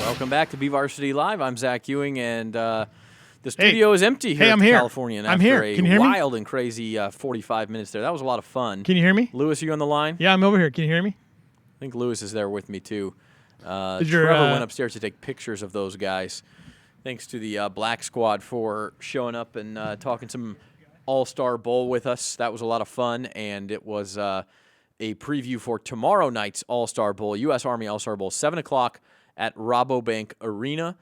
Welcome back to BVarsity Live. I'm Zach Ewing, and the studio is empty here in California. I'm here. Can you hear me? Wild and crazy 45 minutes there. That was a lot of fun. Can you hear me? Lewis, are you on the line? Yeah, I'm over here. Can you hear me? I think Lewis is there with me, too. Trevor went upstairs to take pictures of those guys. Thanks to the Black Squad for showing up and talking some All-Star Bowl with us. That was a lot of fun, and it was a preview for tomorrow night's All-Star Bowl, U.S. Army All-Star Bowl, 7 o'clock at Rabobank Arena.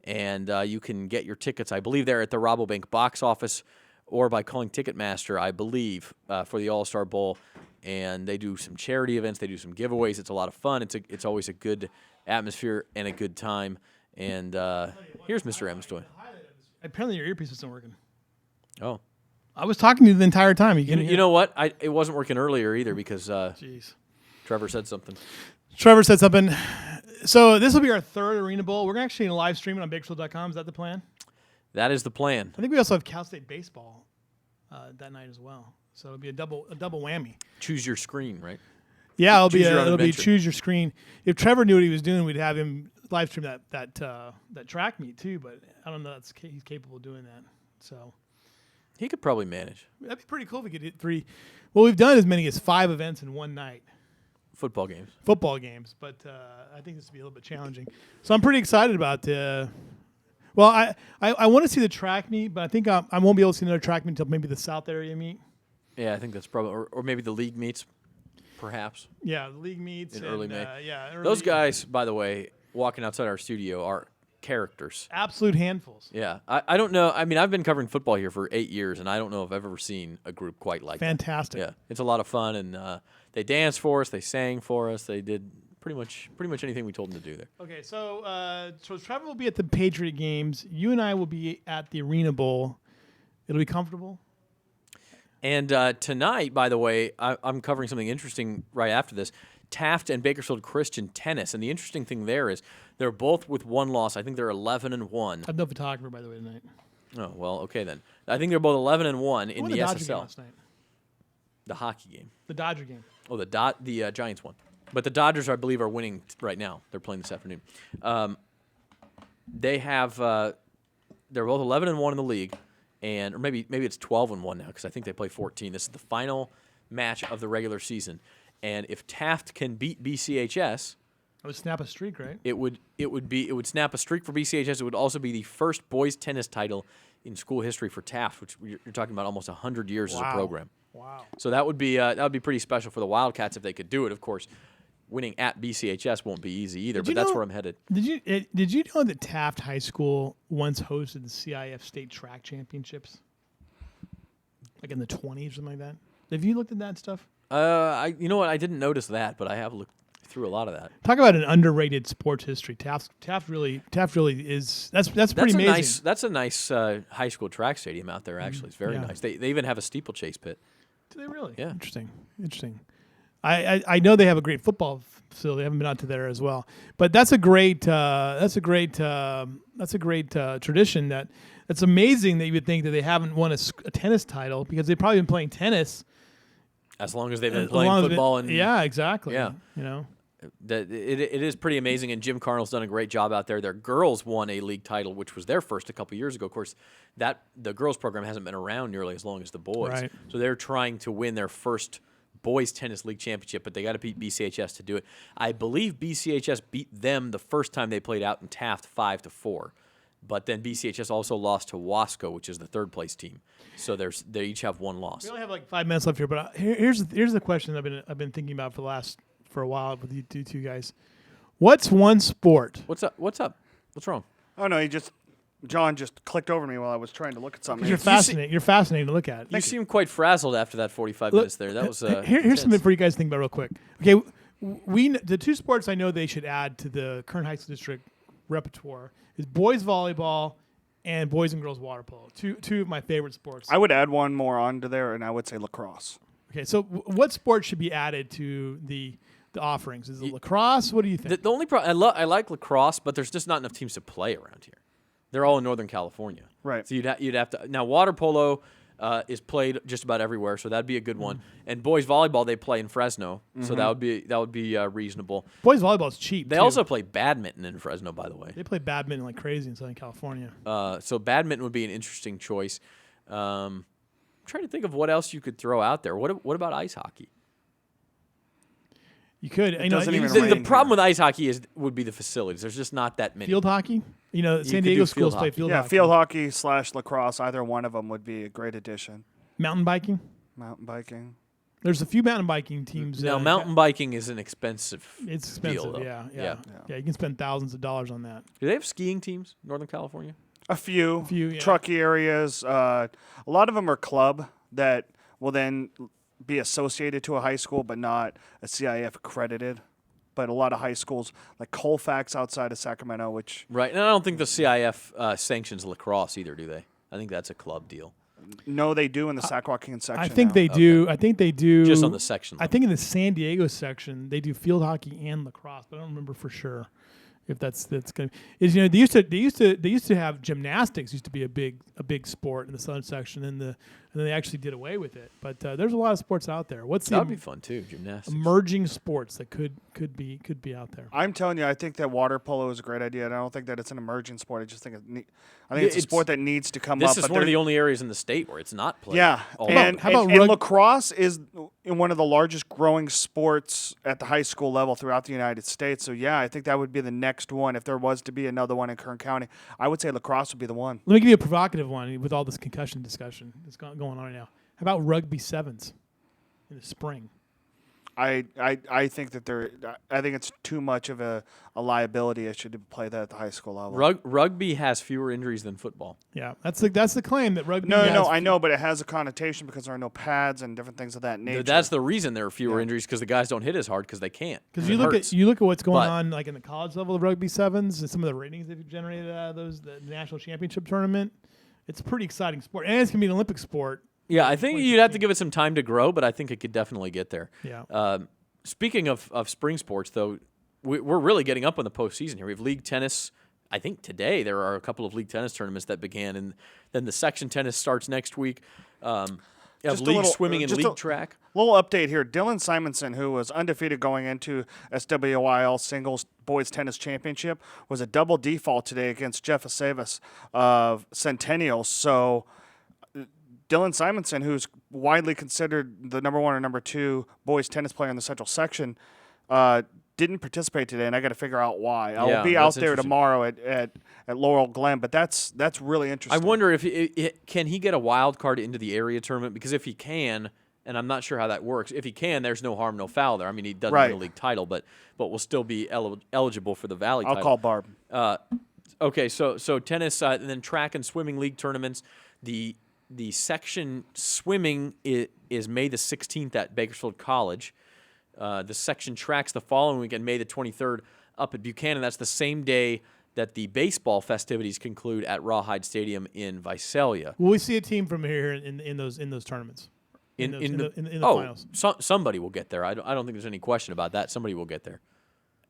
And you can get your tickets, I believe, there at the Rabobank box office or by calling Ticketmaster, I believe, for the All-Star Bowl. And they do some charity events. They do some giveaways. It's a lot of fun. It's always a good atmosphere and a good time. And here's Mr. Amestoy. Apparently your earpiece wasn't working. Oh. I was talking to you the entire time. You know what? It wasn't working earlier either because Jeez. Trevor said something. Trevor said something. So this will be our third Arena Bowl. We're actually going to live stream it on BakersField.com. Is that the plan? That is the plan. I think we also have Cal State baseball that night as well. So it'll be a double whammy. Choose your screen, right? Yeah, it'll be choose your screen. If Trevor knew what he was doing, we'd have him live stream that track meet too. But I don't know if he's capable of doing that. So he could probably manage. That'd be pretty cool if we could hit 3. Well, we've done as many as 5 events in one night. Football games, but I think this will be a little bit challenging. So I'm pretty excited about well, I want to see the track meet, but I think I won't be able to see another track meet until maybe the South area meet. Yeah, I think that's probably, or maybe the league meets, perhaps. Yeah, the league meets in early May. Those guys, by the way, walking outside our studio are characters. Absolute handfuls. Yeah, I don't know. I mean, I've been covering football here for 8 years, and I don't know if I've ever seen a group quite like Fantastic. that. Yeah, it's a lot of fun, and they danced for us, they sang for us, they did pretty much anything we told them to do there. Okay, so Trevor will be at the Patriot games. You and I will be at the Arena Bowl. It'll be comfortable. And tonight, by the way, I'm covering something interesting right after this. Taft and Bakersfield Christian tennis, and the interesting thing there is they're both with 1 loss. I think they're 11-1. I have no photographer, by the way, tonight. Oh well, okay then. I think they're both 11-1 in the Dodger SSL. Game last night? The hockey game. The Dodger game. Oh, the Giants won, but the Dodgers, I believe, are winning right now. They're playing this afternoon. They have they're both 11-1 in the league, or maybe it's 12-1 now because I think they play 14. This is the final match of the regular season. And if Taft can beat BCHS, it would snap a streak, right? It would snap a streak for BCHS. It would also be the first boys tennis title in school history for Taft, which you're talking about almost 100 years as a program. Wow. So that would be pretty special for the Wildcats if they could do it. Of course, winning at BCHS won't be easy either, but that's where I'm headed. Did you know that Taft High School once hosted the CIF State Track Championships? Like in the 20s or something like that? Have you looked at that stuff? You know what? I didn't notice that, but I have looked through a lot of that. Talk about an underrated sports history. Taft really is. That's pretty amazing. That's a nice high school track stadium out there. Actually, it's very nice. They even have a steeplechase pit. Do they really? Yeah. Interesting. I know they have a great football facility. I haven't been out to there as well, but that's a great tradition. That's amazing that you would think that they haven't won a tennis title because they've probably been playing tennis. As long as they've been playing football. Yeah, exactly. Yeah. You know. It is pretty amazing, and Jim Carnell's done a great job out there. Their girls won a league title, which was their first a couple years ago. Of course, the girls program hasn't been around nearly as long as the boys. Right. So they're trying to win their first boys tennis league championship, but they got to beat BCHS to do it. I believe BCHS beat them the first time they played out in Taft 5-4. But then BCHS also lost to Wasco, which is the third place team. So they each have 1 loss. We only have like 5 minutes left here, but here's the question I've been thinking about for a while with you two guys. What's one sport? What's up? What's wrong? Oh no, John just clicked over me while I was trying to look at something. You're fascinating to look at. You seem quite frazzled after that 45 minutes there. That was here's something for you guys to think about real quick. Okay, the 2 sports I know they should add to the current high school district repertoire is boys volleyball and boys and girls water polo. Two of my favorite sports. I would add one more onto there, and I would say lacrosse. Okay, so what sport should be added to the offerings? Is it lacrosse? What do you think? The only problem, I like lacrosse, but there's just not enough teams to play around here. They're all in Northern California. Right. So you'd have to now water polo. is played just about everywhere, so that'd be a good one. And boys volleyball, they play in Fresno, so that would be reasonable. Boys volleyball is cheap. They also play badminton in Fresno, by the way. They play badminton like crazy in Southern California. So badminton would be an interesting choice. I'm trying to think of what else you could throw out there. What about ice hockey? You could. The problem with ice hockey would be the facilities. There's just not that many. Field hockey. San Diego schools play field hockey. Yeah, field hockey / lacrosse. Either one of them would be a great addition. Mountain biking. Mountain biking. There's a few mountain biking teams. Now, mountain biking is an expensive. It's expensive. Deal, yeah. You can spend thousands of dollars on that. Do they have skiing teams, Northern California? A few yeah. Truckee areas. A lot of them are club that will then be associated to a high school, but not a CIF accredited. But a lot of high schools, like Colfax outside of Sacramento, which... Right, and I don't think the CIF sanctions lacrosse either, do they? I think that's a club deal. No, they do in the Sac Joaquin section. I think they do. I think they do. Just on the section level. I think in the San Diego section, they do field hockey and lacrosse, but I don't remember for sure. If that's going to they used to have gymnastics used to be a big sport in the southern section, and then they actually did away with it. But there's a lot of sports out there. That'd be fun too, gymnastics. Emerging sports that could be out there. I'm telling you, I think that water polo is a great idea, and I don't think that it's an emerging sport. I just think it's a sport that needs to come up. This is one of the only areas in the state where it's not played. Yeah, and lacrosse is one of the largest growing sports at the high school level throughout the United States. So yeah, I think that would be the next one if there was to be another one in Kern County. I would say lacrosse would be the one. Let me give you a provocative one with all this concussion discussion that's going on right now. How about rugby sevens in the spring? I think that I think it's too much of a liability issue to play that at the high school level. Rugby has fewer injuries than football. Yeah, that's the claim that rugby. No, I know, but it has a connotation because there are no pads and different things of that nature. That's the reason there are fewer injuries, because the guys don't hit as hard because they can't. Because you look at what's going on like in the college level of rugby sevens and some of the ratings they've generated out of those, the national championship tournament. It's a pretty exciting sport, and it's gonna be an Olympic sport. Yeah, I think you'd have to give it some time to grow, but I think it could definitely get there. Yeah. Speaking of spring sports, though, we're really getting up on the postseason here. We have league tennis. I think today there are a couple of league tennis tournaments that began, and then the section tennis starts next week. You have league swimming and league track. Little update here. Dylan Simonson, who was undefeated going into SWIL Singles Boys Tennis Championship, was a double default today against Jeff Aceves of Centennial. So Dylan Simonson, who's widely considered the number 1 or number 2 boys tennis player in the Central Section, didn't participate today, and I got to figure out why. I'll be out there tomorrow at Laurel Glen, but that's really interesting. I wonder if can he get a wild card into the area tournament? Because if he can, and I'm not sure how that works, if he can, there's no harm, no foul there. I mean, he doesn't win a league title, but will still be eligible for the Valley title. I'll call Barb. Okay, so tennis and then track and swimming league tournaments. The section swimming is May the 16th at Bakersfield College. The section tracks the following weekend, May the 23rd, up at Buchanan. That's the same day that the baseball festivities conclude at Rawhide Stadium in Visalia. Will we see a team from here in those tournaments? In the finals. Somebody will get there. I don't think there's any question about that. Somebody will get there.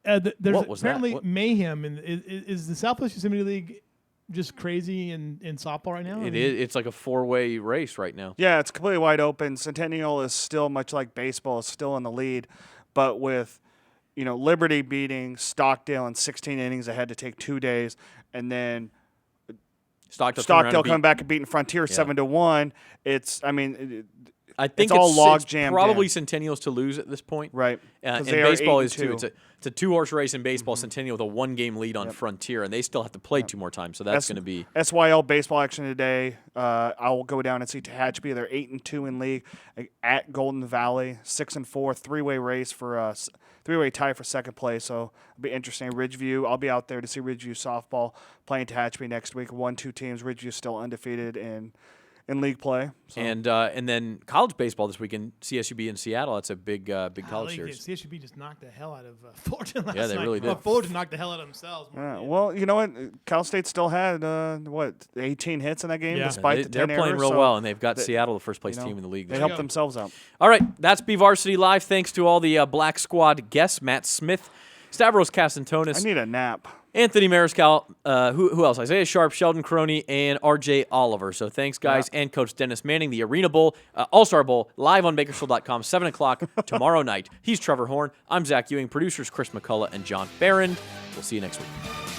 There's what was apparently that? mayhem. Is the Southwest Yosemite League just crazy in softball right now? It is. It's like a 4-way race right now. Yeah, it's completely wide open. Centennial is still, much like baseball, is still in the lead, but with Liberty beating Stockdale in 16 innings, they had to take 2 days, and then Stockdale coming back and beating Frontier 7-1. I think it's all log jammed. Probably Centennial's to lose at this point, right? And baseball is too. It's a 2-horse race in baseball. Centennial with a 1-game lead on Frontier, and they still have to play 2 more times. So that's going to be SYL baseball action today. I will go down and see Tehachapi. They're 8-2 in league at Golden Valley, 6-4, 3-way race for 3-way tie for second place. So it'll be interesting. Ridgeview. I'll be out there to see Ridgeview softball playing Tehachapi next week. 1-2 teams. Ridgeview still undefeated in league play. So. And then college baseball this weekend, CSUB in Seattle. That's a big college series. CSUB just knocked the hell out of Fullerton last night. Yeah, they really did. Well, Fullerton knocked the hell out of themselves. Yeah, well, you know what? Cal State still had 18 hits in that game, despite the 10 they're playing errors, real well, and they've got Seattle the first place team in the league. They helped themselves out. All right, that's BVarsity Live. Thanks to all the Black Squad guests, Matt Smith, Stavros Castantonis. I need a nap. Anthony Mariscal, who else? Isaiah Sharp, Sheldon Croney, and R.J. Oliver. So thanks, guys, and Coach Dennis Manning. The Arena Bowl, All-Star Bowl, live on Bakersfield.com, 7 o'clock tomorrow night. He's Trevor Horn. I'm Zach Ewing. Producers Chris McCullough and John Barron. We'll see you next week.